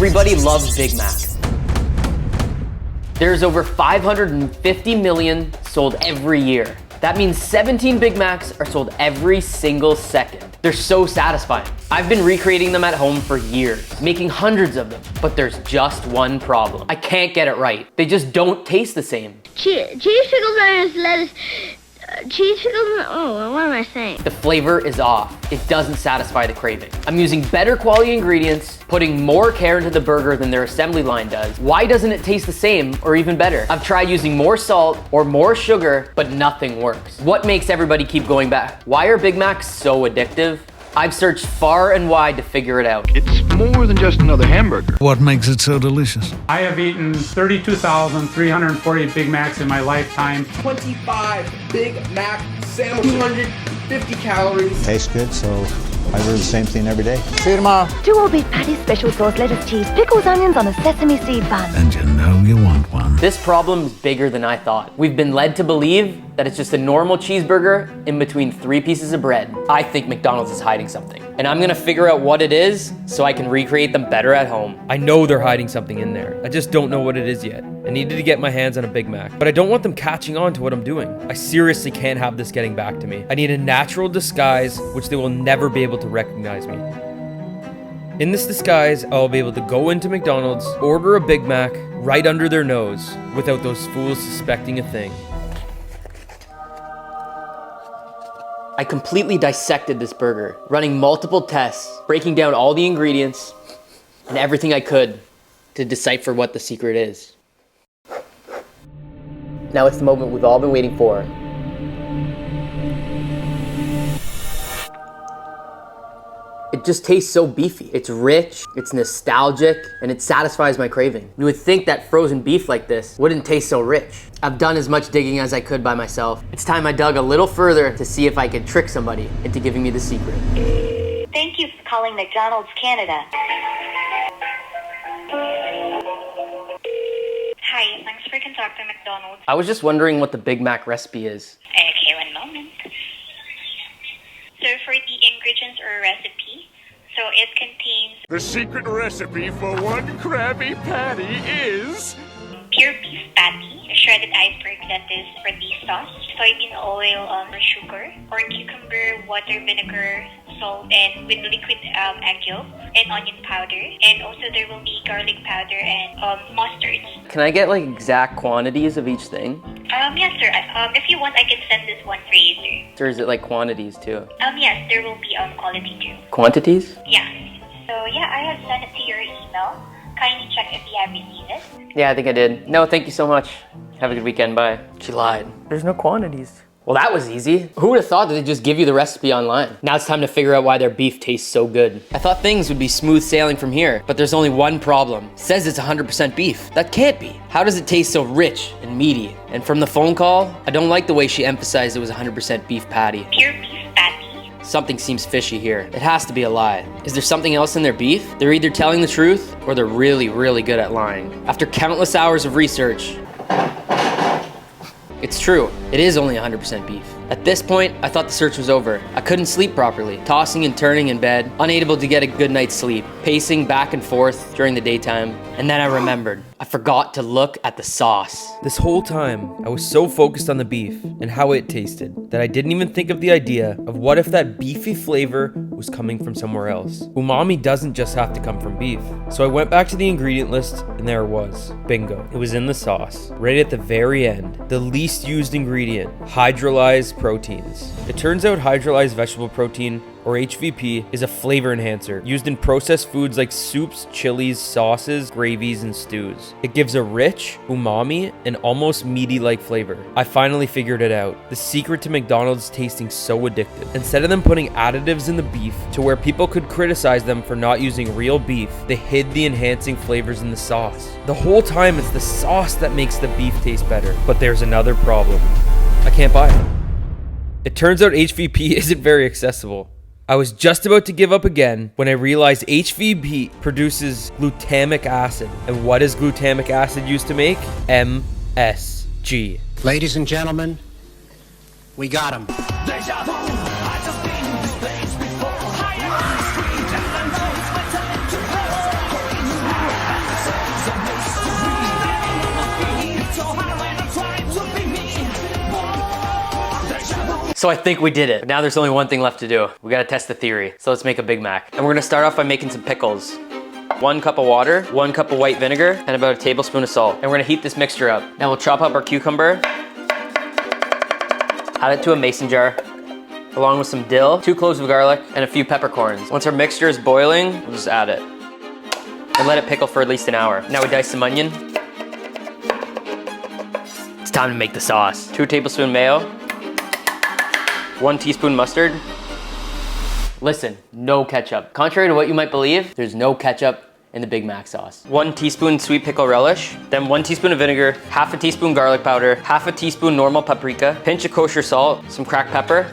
Everybody loves Big Mac. There's over 550 million sold every year. That means 17 Big Macs are sold every single second. They're so satisfying. I've been recreating them at home for years, making hundreds of them, but there's just one problem. I can't get it right. They just don't taste the same. Cheese pickles, onions, lettuce, cheese pickles, oh, what am I saying? The flavor is off. It doesn't satisfy the craving. I'm using better quality ingredients, putting more care into the burger than their assembly line does. Why doesn't it taste the same or even better? I've tried using more salt or more sugar, but nothing works. What makes everybody keep going back? Why are Big Macs so addictive? I've searched far and wide to figure it out. It's more than just another hamburger. What makes it so delicious? I have eaten 32,340 Big Macs in my lifetime. 25 Big Mac sandwiches, 250 calories. Tastes good, so I do the same thing every day. See you tomorrow. 2 all beef patties, special sauce, lettuce, cheese, pickles, onions on a sesame seed bun. And you know you want one. This problem is bigger than I thought. We've been led to believe that it's just a normal cheeseburger in between 3 pieces of bread. I think McDonald's is hiding something, and I'm gonna figure out what it is so I can recreate them better at home. I know they're hiding something in there. I just don't know what it is yet. I needed to get my hands on a Big Mac, but I don't want them catching on to what I'm doing. I seriously can't have this getting back to me. I need a natural disguise which they will never be able to recognize me. In this disguise, I'll be able to go into McDonald's, order a Big Mac right under their nose without those fools suspecting a thing. I completely dissected this burger, running multiple tests, breaking down all the ingredients and everything I could to decipher what the secret is. Now it's the moment we've all been waiting for. It just tastes so beefy. It's rich, it's nostalgic, and it satisfies my craving. You would think that frozen beef like this wouldn't taste so rich. I've done as much digging as I could by myself. It's time I dug a little further to see if I could trick somebody into giving me the secret. Thank you for calling McDonald's Canada. Hi, thanks for contacting McDonald's. I was just wondering what the Big Mac recipe is. Okay, one moment. So for the ingredients or recipe, so it contains the secret recipe for one Krabby Patty is pure beef patty, shredded iceberg lettuce for the sauce, soybean oil for sugar, or cucumber, water, vinegar, salt, and with liquid egg yolk, and onion powder, and also there will be garlic powder and mustard. Can I get like exact quantities of each thing? Yes, sir. If you want, I can send this one for you, sir. Or is it like quantities too? Yes, there will be quality too. Quantities? Yeah. So yeah, I have sent it to your email. Kindly check if you have received it. Yeah, I think I did. No, thank you so much. Have a good weekend. Bye. She lied. There's no quantities. Well, that was easy. Who would have thought that they'd just give you the recipe online? Now it's time to figure out why their beef tastes so good. I thought things would be smooth sailing from here, but there's only one problem. It says it's 100% beef. That can't be. How does it taste so rich and meaty? And from the phone call, I don't like the way she emphasized it was 100% beef patty. Pure beef patty. Something seems fishy here. It has to be a lie. Is there something else in their beef? They're either telling the truth or they're really, really good at lying. After countless hours of research, it's true. It is only 100% beef. At this point, I thought the search was over. I couldn't sleep properly, tossing and turning in bed, unable to get a good night's sleep, pacing back and forth during the daytime. And then I remembered. I forgot to look at the sauce. This whole time, I was so focused on the beef and how it tasted that I didn't even think of the idea of what if that beefy flavor was coming from somewhere else. Umami doesn't just have to come from beef. So I went back to the ingredient list and there it was. Bingo. It was in the sauce, right at the very end. The least used ingredient, hydrolyzed proteins. It turns out hydrolyzed vegetable protein, or HVP, is a flavor enhancer used in processed foods like soups, chilies, sauces, gravies, and stews. It gives a rich, umami, and almost meaty-like flavor. I finally figured it out. The secret to McDonald's tasting so addictive. Instead of them putting additives in the beef to where people could criticize them for not using real beef, they hid the enhancing flavors in the sauce. The whole time it's the sauce that makes the beef taste better. But there's another problem. I can't buy it. It turns out HVP isn't very accessible. I was just about to give up again when I realized HVP produces glutamic acid. And what is glutamic acid used to make? MSG. Ladies and gentlemen, we got him. So I think we did it. But now there's only one thing left to do. We gotta test the theory. So let's make a Big Mac. And we're gonna start off by making some pickles. 1 cup of water, 1 cup of white vinegar, and about a tablespoon of salt. And we're gonna heat this mixture up. Now we'll chop up our cucumber, add it to a mason jar, along with some dill, 2 cloves of garlic, and a few peppercorns. Once our mixture is boiling, we'll just add it. And let it pickle for at least an hour. Now we dice some onion. It's time to make the sauce. 2 tablespoons mayo, 1 teaspoon mustard. Listen, no ketchup. Contrary to what you might believe, there's no ketchup in the Big Mac sauce. 1 teaspoon sweet pickle relish, then 1 teaspoon of vinegar, half a teaspoon garlic powder, half a teaspoon normal paprika, pinch of kosher salt, some cracked pepper.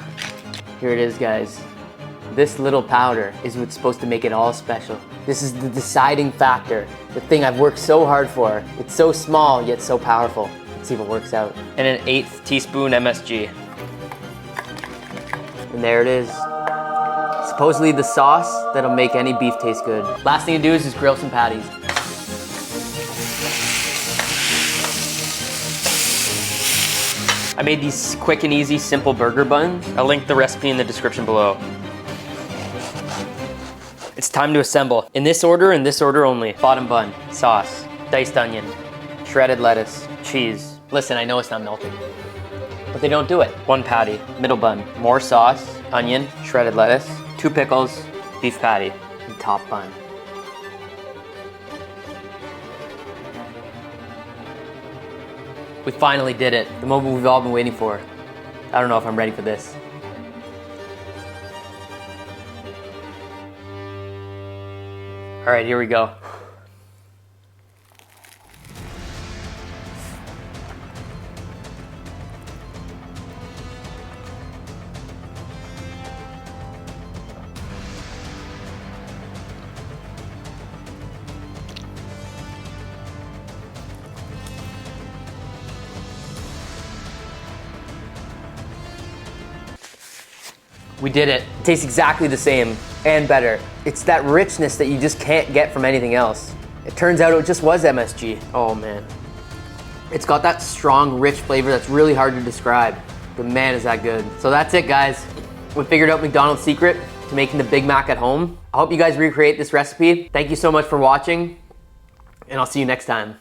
Here it is, guys. This little powder is what's supposed to make it all special. This is the deciding factor, the thing I've worked so hard for. It's so small, yet so powerful. Let's see if it works out. And an 1/8 teaspoon MSG. And there it is. Supposedly the sauce that'll make any beef taste good. Last thing to do is just grill some patties. I made these quick and easy, simple burger buns. I'll link the recipe in the description below. It's time to assemble. In this order only. Bottom bun, sauce, diced onion, shredded lettuce, cheese. Listen, I know it's not melting, but they don't do it. 1 patty, middle bun, more sauce, onion, shredded lettuce, 2 pickles, beef patty, and top bun. We finally did it. The moment we've all been waiting for. I don't know if I'm ready for this. All right, here we go. We did it. It tastes exactly the same and better. It's that richness that you just can't get from anything else. It turns out it just was MSG. Oh man. It's got that strong, rich flavor that's really hard to describe, but man, is that good. So that's it, guys. We figured out McDonald's secret to making the Big Mac at home. I hope you guys recreate this recipe. Thank you so much for watching, and I'll see you next time.